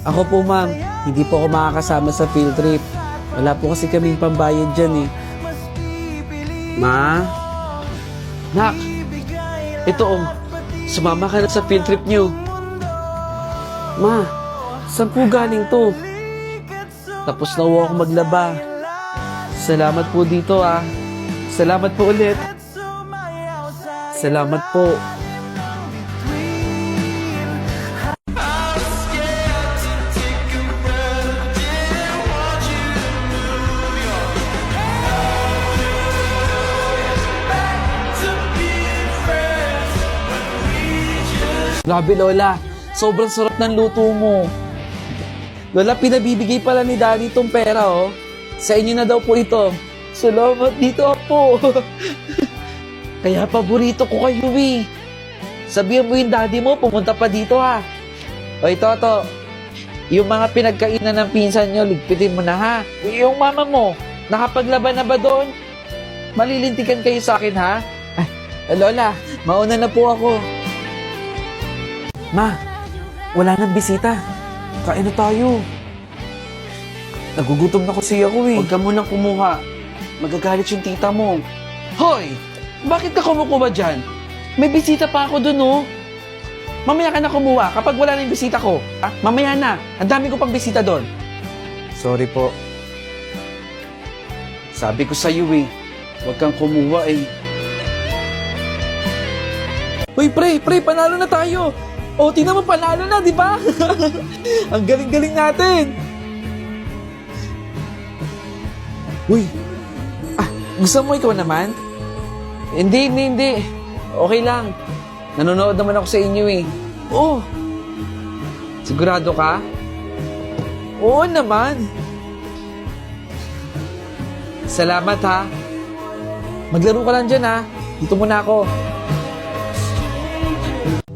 Ako po ma'am, hindi po ako makakasama sa field trip. Wala po kasi kaming pambayad dyan eh. Ma? Nak! Ito oh, sumama ka na sa field trip nyo. Ma, saan po galing to? Tapos na ako maglaba. Salamat po dito ah. Salamat po ulit. Salamat po. Grabe Lola, sobrang sarap ng luto mo. Lola, pinabibigay pala ni Daddy itong pera oh. Sa inyo na daw po ito. Salamat dito po. Kaya paborito ko kayo eh. Sabihan mo yung daddy mo, pumunta pa dito ha. Oy Toto, yung mga pinagkainan ng pinsan nyo, ligpitin mo na ha. Yung mama mo, nakapaglaban na ba doon? Malilintikan kayo sa akin ha. Ay, Lola, mauna na po ako. Ma, wala nang bisita. Kain na tayo. Nagugutom na kasi ako eh. Huwag ka munang kumuha. Magagalit yung tita mo. Hoy! Bakit ka kumukuha dyan? May bisita pa ako dun oh. Mamaya ka na kumuha kapag wala na yung bisita ko. Ah, mamaya na. Ang dami ko pang bisita doon. Sorry po. Sabi ko sa'yo eh. Huwag kang kumuha eh. Uy, pre, panalo na tayo. O, tingnan mo, panalo na, di ba? Ang galing-galing natin. Uy, gusto mo ikaw naman? Hindi. Okay lang. Nanonood naman ako sa inyo eh. Oh, sigurado ka? Oo naman. Salamat ha. Maglaro ka lang dyan ha. Dito muna ako.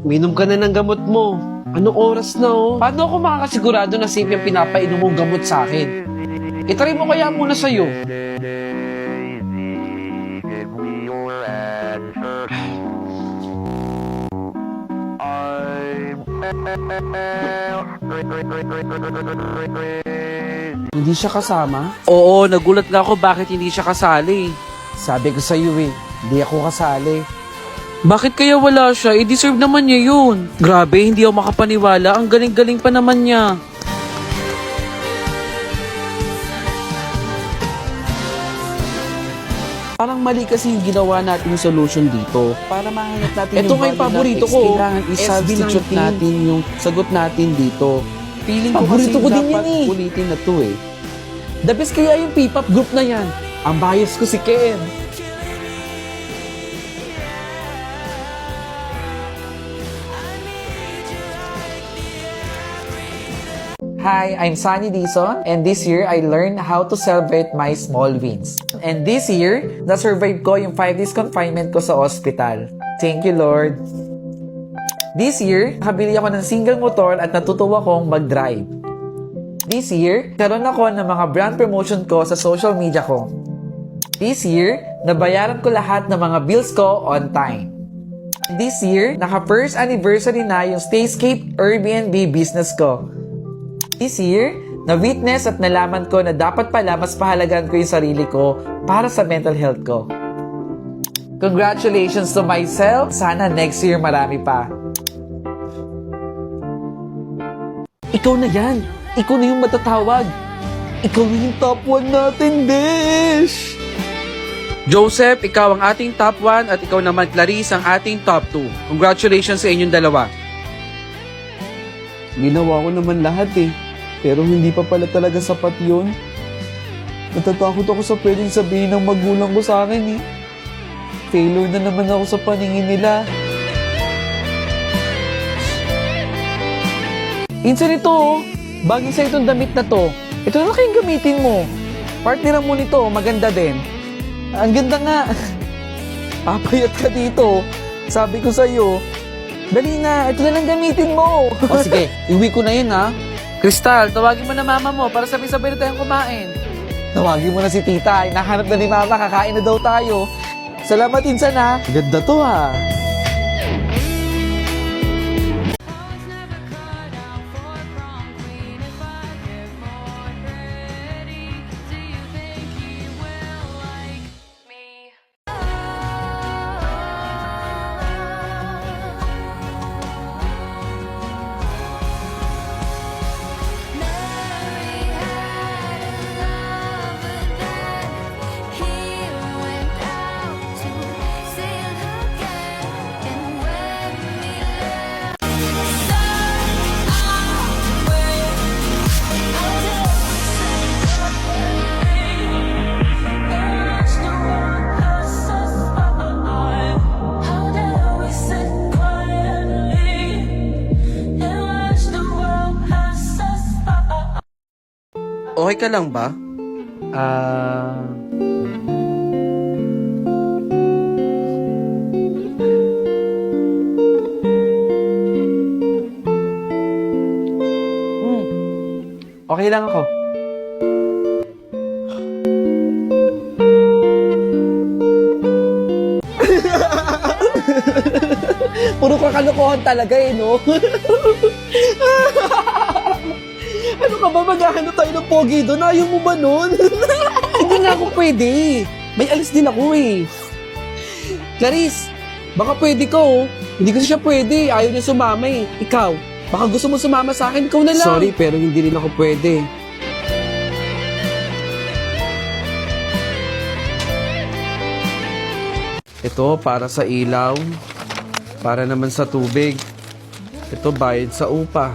Minom ka na ng gamot mo. Anong oras na oh? Paano ako makakasigurado na safe yung pinapainom mong gamot sa akin? Itry mo kaya muna sa'yo. Hindi siya kasama? Oo, nagulat nga ako bakit hindi siya kasali. Sabi ko sa'yo eh, hindi ako kasali. Bakit kaya wala siya? I-deserve naman niya yun. Grabe, hindi ako makapaniwala. Ang galing-galing pa naman niya. Parang mali kasi yung ginawa natin yung solution dito. Para mahanap natin ito yung nga yung paborito ko. Kailangan i-substitute natin yung sagot natin dito. Feeling ko paborito ko din yan eh. Ulitin na to eh. The best kaya yung P-pop group na yan. Ang bias ko si Ken. Hi, I'm Sunny Dizon, and this year I learned how to celebrate my small wins. And this year, na-survive ko yung 5 days confinement ko sa hospital. Thank you, Lord. This year, nakabili ako ng single motor at natutuwa kong mag-drive. This year, karoon ako ng mga brand promotion ko sa social media ko. This year, nabayaran ko lahat ng mga bills ko on time. This year, naka-first anniversary na yung Stayscape Airbnb business ko. This year, na-witness at nalaman ko na dapat pala mas pahalagan ko yung sarili ko para sa mental health ko. Congratulations to myself. Sana next year marami pa. Ikaw na yan. Ikaw na yung matatawag. Ikaw na yung top 1 natin, Besh! Joseph, ikaw ang ating top 1 at ikaw naman, Clarice, ang ating top 2. Congratulations sa inyong dalawa. Ginawa ko naman lahat eh. Pero hindi pa pala talaga sapat yun. Natatakot ako sa pwedeng sabihin ng magulang ko sa akin eh. Failure na naman ako sa paningin nila. Insan ito oh. Bagay sa itong damit na to. Ito na kayong gamitin mo. Partneran mo nito, maganda din. Ang ganda nga. Papayat ka dito. Sabi ko sa'yo, dali na, ito na lang gamitin mo. O sige, iwi ko na yun ha. Crystal, tawagin mo na mama mo para sabay-sabay na tayong kumain. Tawagin mo na si tita. Nahanap na ni mama, kakain na daw tayo. Salamat insan ha. Ganda to ha. okay ka lang ba? Ah... Okay lang ako. Puro kakalokohan talaga eh, no? Ano ka ba, maghahanap tayo ng pogi doon? Ayaw mo ba nun? Hindi nga ako pwede. May alis din ako eh. Clarice, baka pwede ka oh. Hindi kasi siya pwede. Ayaw niya sumama eh. Ikaw, baka gusto mo sumama sa akin, ikaw na lang. Sorry, pero hindi rin ako pwede. Ito, para sa ilaw. Para naman sa tubig. Ito, bayad sa upa.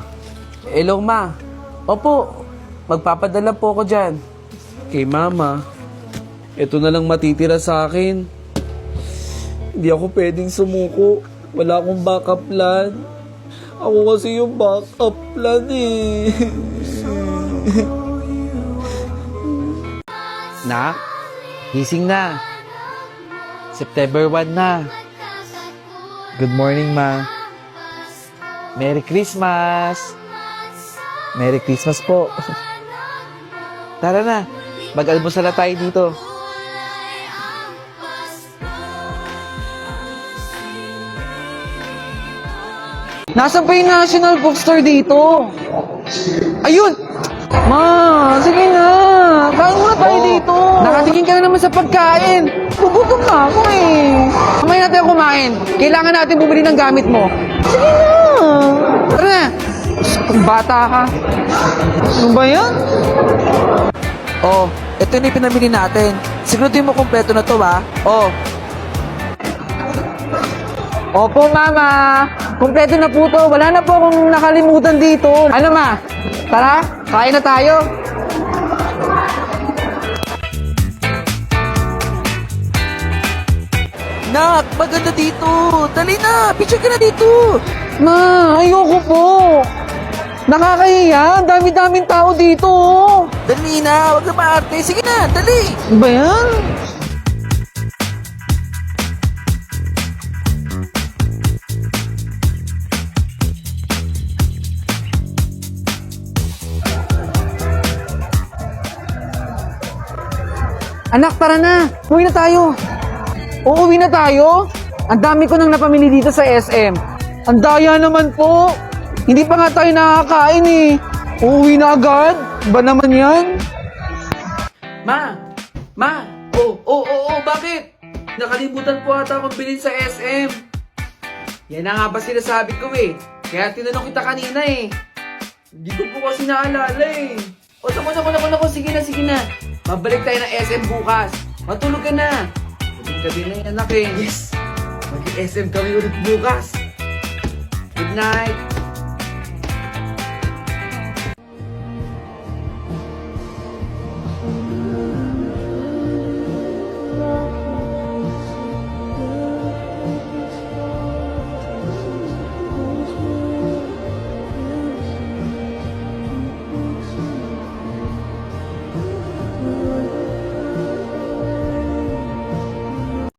Hello, ma. Opo, magpapadala po ako dyan. Kay mama, ito na lang matitira sa akin. Hindi ako pwedeng sumuko. Wala akong backup plan. Ako kasi yung backup plan eh. Nak, gising na. September 1 na. Good morning, ma. Merry Christmas. Merry Christmas po. Tara na, mag-almusal na tayo dito. Nasaan pa yung National Bookstore dito? Ayun! Ma, sige na. Kain muna tayo dito. Nakatingin ka na naman sa pagkain. Gugutom na ako eh. Kamay natin ang kumain. Kailangan natin bumili ng gamit mo. Sige na. Tara na. Kung bata ka. Ano ba yan? Oh, ito na yung pinamili natin. Siguraduhin mo kompleto na to, ha? Oh. Opo, mama. Kompleto na po to. Wala na po akong nakalimutan dito. Ano, ma? Tara, kain na tayo. Nak, maganda dito. Dali na, picture ka na dito. Ma, ayoko po. Nakakahiya. Ang dami-daming tao dito. Dali na, wag na maarte. Sige na, dali. Ano ba yan? Anak, tara na. Uwi na tayo. Uuwi na tayo? Ang dami ko nang napamili dito sa SM. Ang daya naman po. Hindi pa nga tayo nakakain eh. Uuwi na agad? Ba naman yan? Ma! Bakit? Nakalimutan po ata akong bilhin sa SM. Yan na nga ba sinasabi ko eh. Kaya tinanong kita kanina eh. Hindi ko po kasi naalala eh. O, naku, sige na. Mabalik tayo ng SM bukas. Matulog ka na. Gabi na yan, anak eh. Yes! Mag-SM kami ulit bukas. Good night.